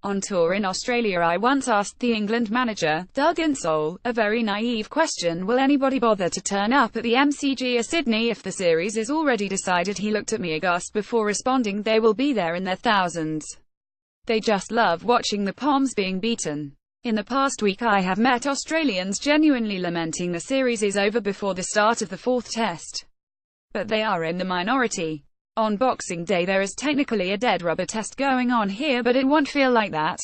On tour in Australia, I once asked the England manager, Doug Insole, a very naive question: will anybody bother to turn up at the MCG or Sydney if the series is already decided? He looked at me aghast before responding, they will be there in their thousands. They just love watching the Poms being beaten. In the past week I have met Australians genuinely lamenting the series is over before the start of the fourth test. But they are in the minority. On Boxing Day there is technically a dead rubber test going on here, but it won't feel like that.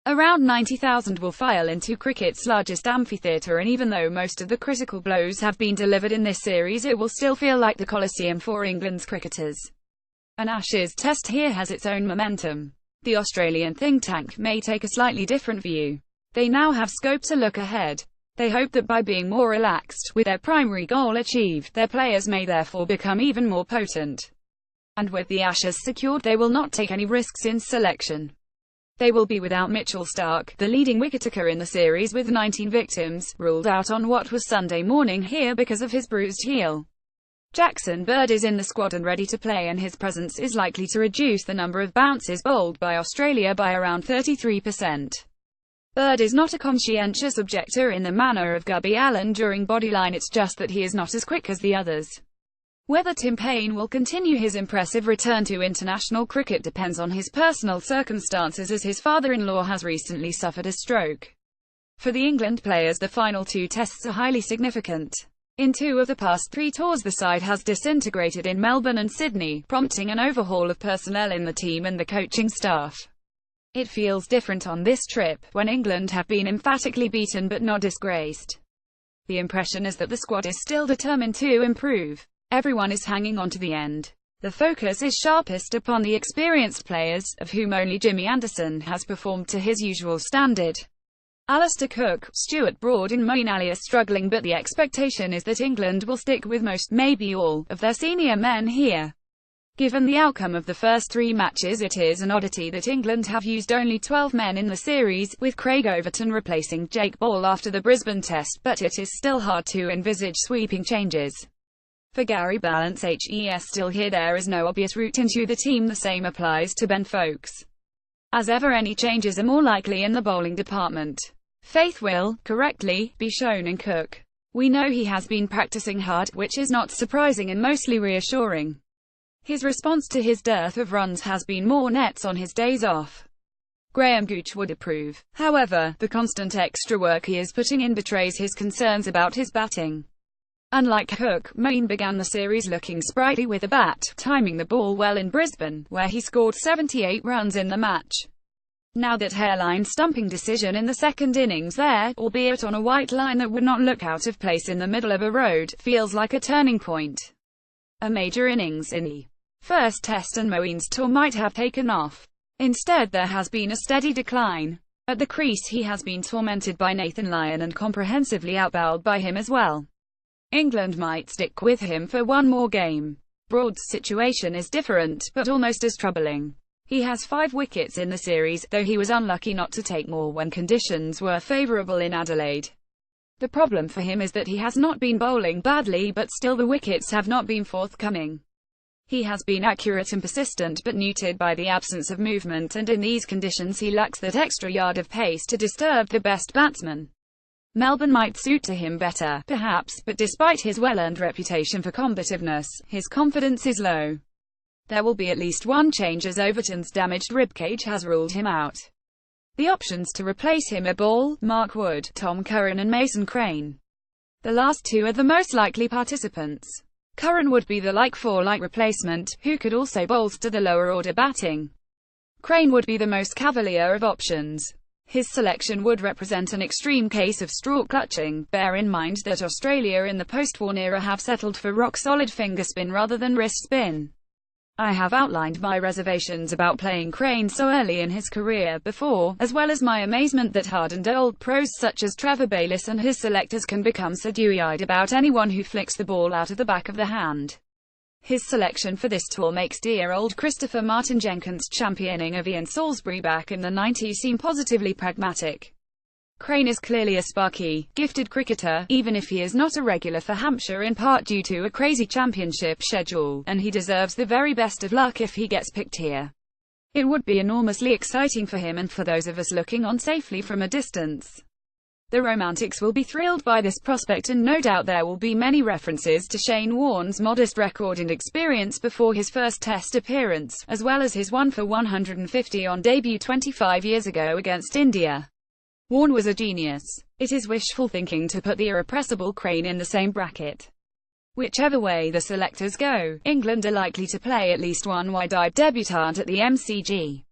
Around 90,000 will file into cricket's largest amphitheatre, and even though most of the critical blows have been delivered in this series, it will still feel like the Coliseum for England's cricketers. An Ashes test here has its own momentum. The Australian think tank may take a slightly different view. They now have scope to look ahead. They hope that by being more relaxed, with their primary goal achieved, their players may therefore become even more potent. And with the Ashes secured, they will not take any risks in selection. They will be without Mitchell Starc, the leading wicketaker in the series with 19 victims, ruled out on what was Sunday morning here because of his bruised heel. Jackson Bird is in the squad and ready to play, and his presence is likely to reduce the number of bounces bowled by Australia by around 33%. Bird is not a conscientious objector in the manner of Gubby Allen during Bodyline, it's just that he is not as quick as the others. Whether Tim Paine will continue his impressive return to international cricket depends on his personal circumstances, as his father-in-law has recently suffered a stroke. For the England players, the final two tests are highly significant. In 2 of the past 3 tours the side has disintegrated in Melbourne and Sydney, prompting an overhaul of personnel in the team and the coaching staff. It feels different on this trip, when England have been emphatically beaten but not disgraced. The impression is that the squad is still determined to improve. Everyone is hanging on to the end. The focus is sharpest upon the experienced players, of whom only Jimmy Anderson has performed to his usual standard. Alistair Cook, Stuart Broad and Moeen Ali are struggling, but the expectation is that England will stick with most, maybe all, of their senior men here. Given the outcome of the first 3 matches, it is an oddity that England have used only 12 men in the series, with Craig Overton replacing Jake Ball after the Brisbane Test, but it is still hard to envisage sweeping changes. For Gary Ballance HES still here, there is no obvious route into the team. The same applies to Ben Foakes. As ever, any changes are more likely in the bowling department. Faith will, correctly, be shown in Cook. We know he has been practicing hard, which is not surprising and mostly reassuring. His response to his dearth of runs has been more nets on his days off. Graham Gooch would approve. However, the constant extra work he is putting in betrays his concerns about his batting. Unlike Cook, Moeen began the series looking sprightly with a bat, timing the ball well in Brisbane, where he scored 78 runs in the match. Now that hairline stumping decision in the second innings there, albeit on a white line that would not look out of place in the middle of a road, feels like a turning point. A major innings in the first test and Moeen's tour might have taken off. Instead, there has been a steady decline. At the crease he has been tormented by Nathan Lyon and comprehensively outbowled by him as well. England might stick with him for one more game. Broad's situation is different, but almost as troubling. He has 5 wickets in the series, though he was unlucky not to take more when conditions were favourable in Adelaide. The problem for him is that he has not been bowling badly, but still the wickets have not been forthcoming. He has been accurate and persistent, but neutered by the absence of movement, and in these conditions he lacks that extra yard of pace to disturb the best batsman. Melbourne might suit to him better, perhaps, but despite his well-earned reputation for combativeness, his confidence is low. There will be at least one change, as Overton's damaged ribcage has ruled him out. The options to replace him are Ball, Mark Wood, Tom Curran and Mason Crane. The last 2 are the most likely participants. Curran would be the like-for-like replacement, who could also bolster the lower-order batting. Crane would be the most cavalier of options. His selection would represent an extreme case of straw clutching. Bear in mind that Australia in the post-Warne era have settled for rock-solid finger spin rather than wrist spin. I have outlined my reservations about playing Crane so early in his career before, as well as my amazement that hardened old pros such as Trevor Bayliss and his selectors can become so dewy-eyed about anyone who flicks the ball out of the back of the hand. His selection for this tour makes dear old Christopher Martin Jenkins' championing of Ian Salisbury back in the 90s seem positively pragmatic. Crane is clearly a sparky, gifted cricketer, even if he is not a regular for Hampshire in part due to a crazy championship schedule, and he deserves the very best of luck if he gets picked here. It would be enormously exciting for him and for those of us looking on safely from a distance. The Romantics will be thrilled by this prospect, and no doubt there will be many references to Shane Warne's modest record and experience before his first Test appearance, as well as his 1 for 150 on debut 25 years ago against India. Warne was a genius. It is wishful thinking to put the irrepressible Crane in the same bracket. Whichever way the selectors go, England are likely to play at least one wide-eyed debutant at the MCG.